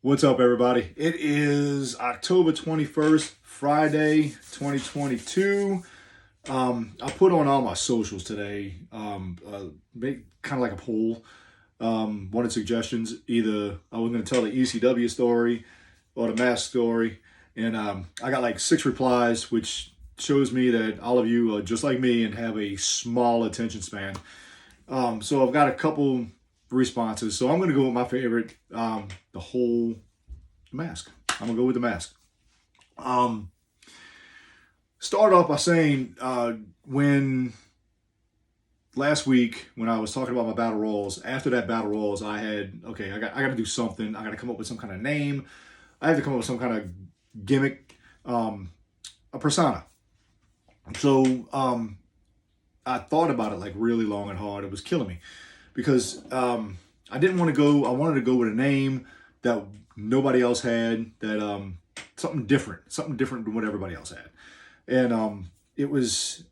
What's up, everybody? It is October 21st, Friday, 2022. I put on all my socials today, make kind of like a poll. Wanted suggestions. Either I was going to tell the ECW story or the mask story. And I got like 6 replies, which shows me that all of you are just like me and have a small attention span. So I've got a couple responses. So I'm going to go with my favorite, the whole mask. I'm going to go with the mask. Start off by saying when last week when I was talking about my battle royals, after that battle royals, I had, okay, I got to do something. I got to come up with some kind of name. I have to come up with some kind of gimmick, a persona. So I thought about it like really long and hard. It was killing me because I didn't want to go. I wanted to go with a name that nobody else had. That something different than what everybody else had. And it was.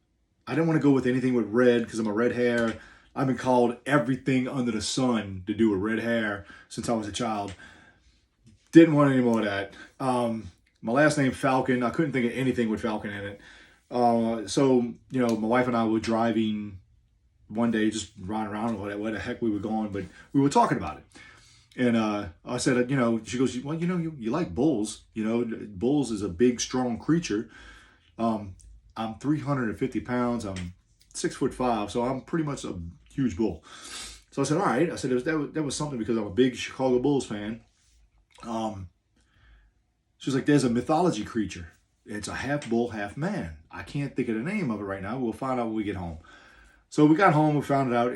I didn't want to go with anything with red because I'm a red hair. I've been called everything under the sun to do with red hair since I was a child. Didn't want any more of that. My last name Falcon. I couldn't think of anything with Falcon in it. So, my wife and I were driving one day, just riding around where the heck we were going, but we were talking about it. And I said, she goes, well, you like bulls. Bulls is a big, strong creature. I'm 350 pounds. I'm 6'5", so I'm pretty much a huge bull. So I said, all right. I said, that was something because I'm a big Chicago Bulls fan. She was like, there's a mythology creature. It's a half bull, half man. I can't think of the name of it right now. We'll find out when we get home. So we got home, we found it out.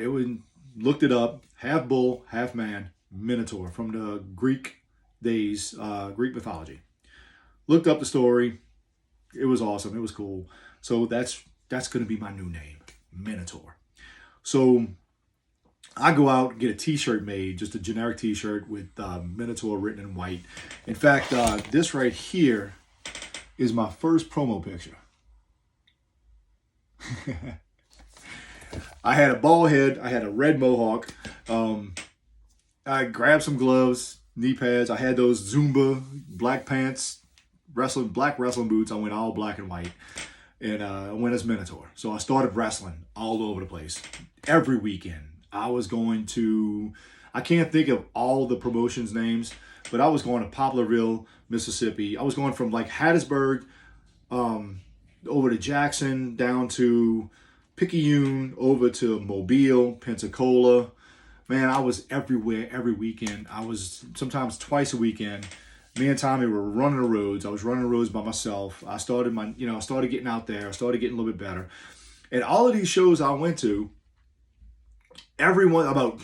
Looked it up. Half bull, half man, Minotaur from the Greek days, Greek mythology. Looked up the story. It was awesome. It was cool. So that's going to be my new name, Minotaur. So I go out and get a T-shirt made, just a generic T-shirt with Minotaur written in white. In fact, this right here is my first promo picture. I had a bald head. I had a red mohawk. I grabbed some gloves, knee pads. I had those Zumba black pants, black wrestling boots. I went all black and white. And I went as Minotaur. So I started wrestling all over the place. Every weekend. I was going to, I can't think of all the promotions names, but I was going to Poplarville, Mississippi. I was going from like Hattiesburg over to Jackson, down to Picayune, over to Mobile, Pensacola. Man, I was everywhere every weekend. I was sometimes twice a weekend. Me and Tommy were running the roads. I was running the roads by myself. I started getting out there. I started getting a little bit better. And all of these shows I went to, everyone, about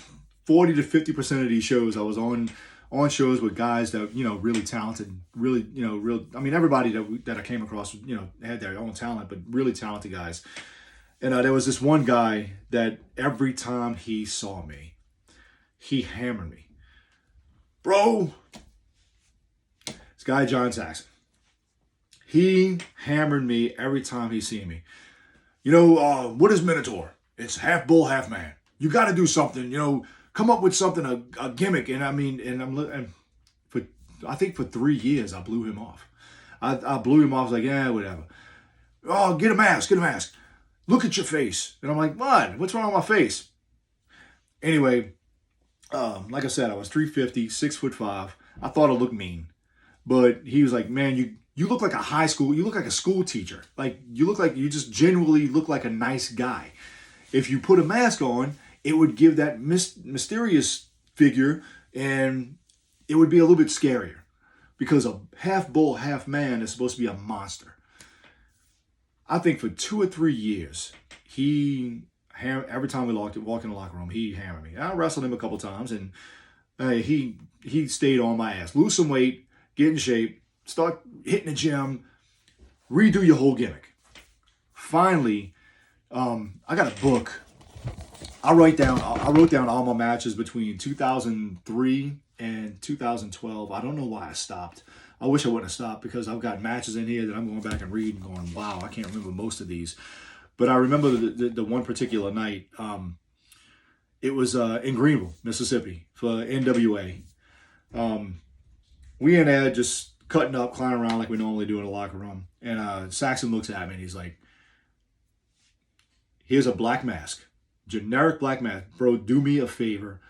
40 to 50% of these shows, I was on shows with guys that, really talented, really, everybody that I came across, had their own talent, but really talented guys. And there was this one guy that every time he saw me, he hammered me. Bro, this guy, John Saxon, he hammered me every time he seen me. What is Minotaur? It's half bull, half man. You got to do something, come up with something, a gimmick. And I think for 3 years, I blew him off. I blew him off. I was like, yeah, whatever. Oh, get a mask. Look at your face. And I'm like, what? What's wrong with my face? Anyway, like I said, I was 350, 6'5". I thought I looked mean. But he was like, man, you look like you look like a school teacher. Like, you just genuinely look like a nice guy. If you put a mask on, it would give that mysterious figure, and it would be a little bit scarier. Because a half bull, half man is supposed to be a monster. I think for 2 or 3 years, every time we walked in the locker room, he hammered me. I wrestled him a couple times, and he stayed on my ass. Lose some weight, get in shape, start hitting the gym, redo your whole gimmick. Finally, I got a book. I wrote down all my matches between 2003 and 2012. I don't know why I stopped. I wish I wouldn't have stopped because I've got matches in here that I'm going back and read and going, wow, I can't remember most of these. But I remember the one particular night. It was in Greenville, Mississippi for NWA. we in there just cutting up, clowning around like we normally do in the locker room. And Saxon looks at me and he's like, here's a black mask, generic black mask. Bro, do me a favor.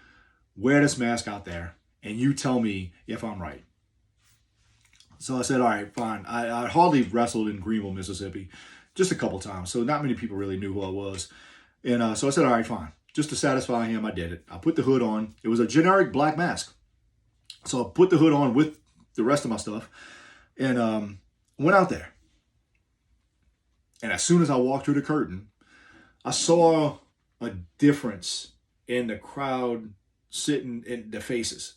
Wear this mask out there and you tell me if I'm right. So I said, all right, fine. I hardly wrestled in Greenville, Mississippi, just a couple times. So not many people really knew who I was. And so I said, all right, fine. Just to satisfy him, I did it. I put the hood on. It was a generic black mask. So I put the hood on with the rest of my stuff and went out there. And as soon as I walked through the curtain, I saw a difference in the crowd sitting in the faces.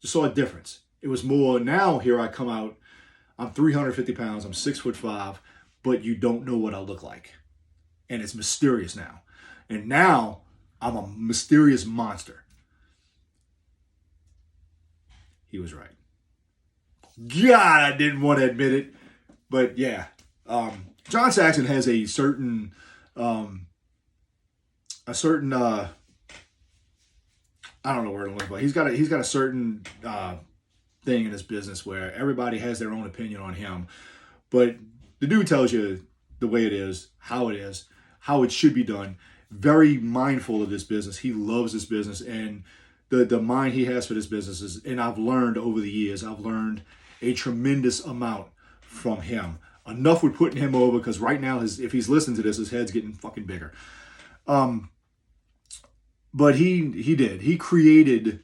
Just saw a difference. It was more, now here I come out, I'm 350 pounds, I'm 6'5", but you don't know what I look like. And it's mysterious now. And now I'm a mysterious monster. He was right. God, I didn't want to admit it. But yeah, John Saxon has a certain I don't know where to look, but he's got a certain thing in his business where everybody has their own opinion on him. But the dude tells you the way it is, how it should be done. Very mindful of this business. He loves this business and the mind he has for this business is, and I've learned over the years, I've learned a tremendous amount from him. Enough with putting him over because right now, if he's listening to this, his head's getting fucking bigger. But he did. He created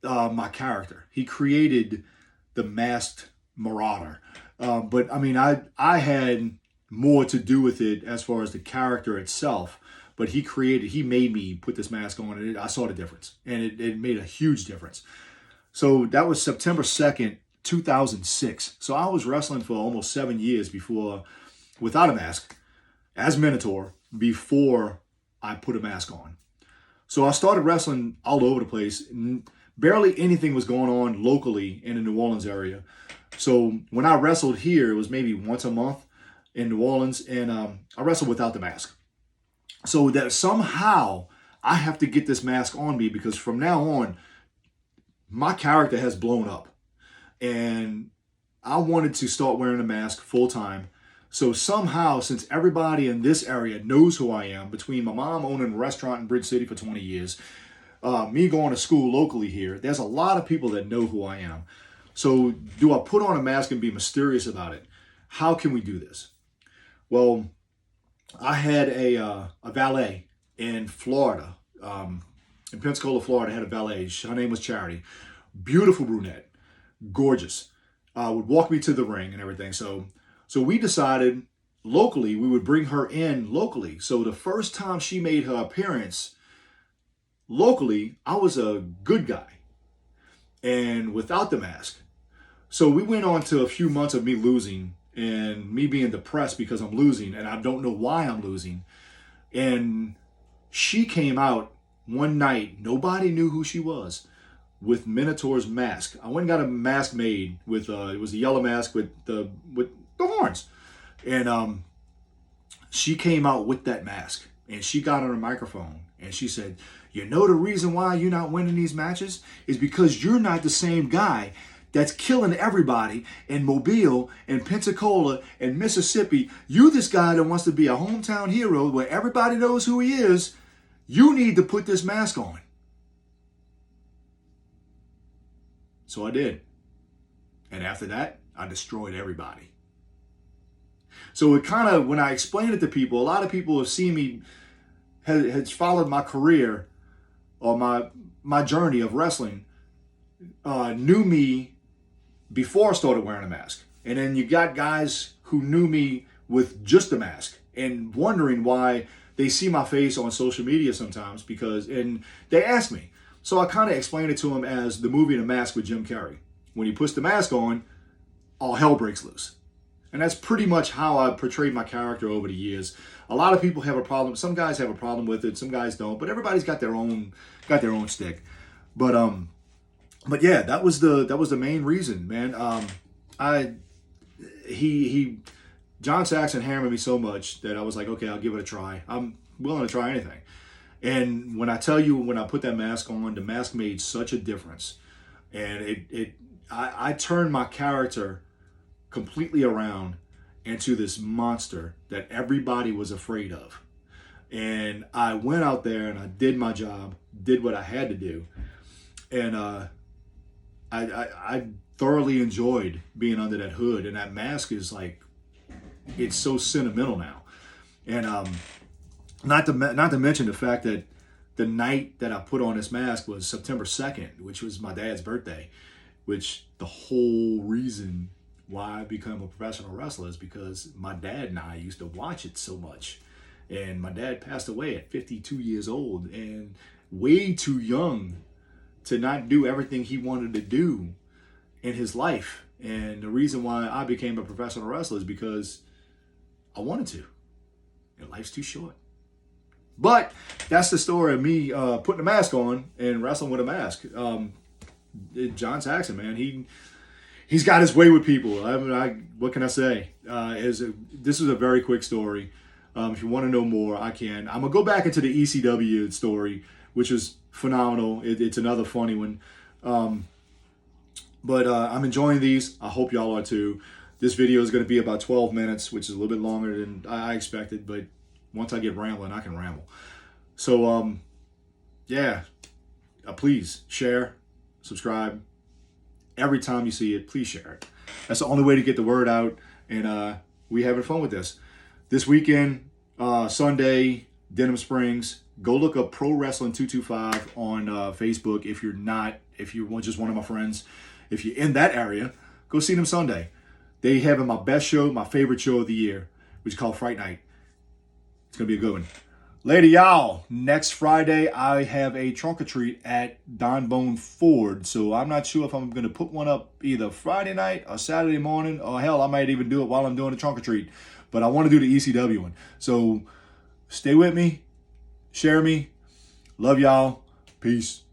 my character. He created the masked marauder. But I mean, I had more to do with it as far as the character itself. But he made me put this mask on, and I saw the difference, and it made a huge difference. So that was September 2nd, 2006. So I was wrestling for almost 7 years before, without a mask, as Minotaur, before I put a mask on. So I started wrestling all over the place. Barely anything was going on locally in the New Orleans area. So when I wrestled here, it was maybe once a month in New Orleans, and I wrestled without the mask. So that somehow I have to get this mask on me because from now on, my character has blown up. And I wanted to start wearing a mask full time. So somehow, since everybody in this area knows who I am, between my mom owning a restaurant in Bridge City for 20 years, me going to school locally here, there's a lot of people that know who I am. So do I put on a mask and be mysterious about it? How can we do this? Well, I had a valet in Florida, in Pensacola, Florida. I had a valet. Her name was Charity. Beautiful brunette, gorgeous. Would walk me to the ring and everything. So we decided locally we would bring her in locally. So the first time she made her appearance locally, I was a good guy and without the mask. So we went on to a few months of me losing and me being depressed because I'm losing and I don't know why I'm losing. And she came out one night, nobody knew who she was, with Minotaur's mask. I went and got a mask made with, it was a yellow mask with the horns. And she came out with that mask and she got on a microphone and she said, you know the reason why you're not winning these matches is because you're not the same guy that's killing everybody in Mobile and Pensacola and Mississippi. You this guy that wants to be a hometown hero where everybody knows who he is. You need to put this mask on. So I did. And after that, I destroyed everybody. So it kind of, when I explain it to people, a lot of people have seen me, has followed my career or my journey of wrestling, knew me before I started wearing a mask. And then you got guys who knew me with just a mask and wondering why they see my face on social media sometimes and they ask me. So I kind of explained it to them as the movie The Mask with Jim Carrey. When he puts the mask on, all hell breaks loose. And that's pretty much how I portrayed my character over the years. A lot of people have a problem. Some guys have a problem with it. Some guys don't. But everybody's got their own stick. But yeah, that was the main reason, man. John Saxon hammered me so much that I was like, okay, I'll give it a try. I'm willing to try anything. And when I tell you, when I put that mask on, the mask made such a difference. And I turned my character completely around into this monster that everybody was afraid of. And I went out there and I did my job, did what I had to do, and I thoroughly enjoyed being under that hood. And that mask is like, it's so sentimental now. And not to mention the fact that the night that I put on this mask was September 2nd, which was my dad's birthday, which the whole reason why I become a professional wrestler is because my dad and I used to watch it so much. And my dad passed away at 52 years old and way too young to not do everything he wanted to do in his life. And the reason why I became a professional wrestler is because I wanted to. And life's too short. But that's the story of me putting a mask on and wrestling with a mask. John Saxon, man, he's got his way with people. What can I say? This is a very quick story. If you want to know more, I can. I'm going to go back into the ECW story, which is phenomenal. It's another funny one. But I'm enjoying these. I hope y'all are too. This video is going to be about 12 minutes, which is a little bit longer than I expected. But once I get rambling, I can ramble. So, yeah, please share, subscribe. Every time you see it, please share it. That's the only way to get the word out. And we having fun with this. This weekend, Sunday, Denham Springs. Go look up Pro Wrestling 225 on Facebook. If you're just one of my friends, if you're in that area, go see them Sunday. They having my best show, my favorite show of the year, which is called Fright Night. It's gonna be a good one. Later, y'all. Next Friday, I have a trunk or treat at Don Bone Ford. So I'm not sure if I'm gonna put one up either Friday night or Saturday morning, or hell, I might even do it while I'm doing the trunk or treat. But I want to do the ECW one. So stay with me, share me. Love y'all. Peace.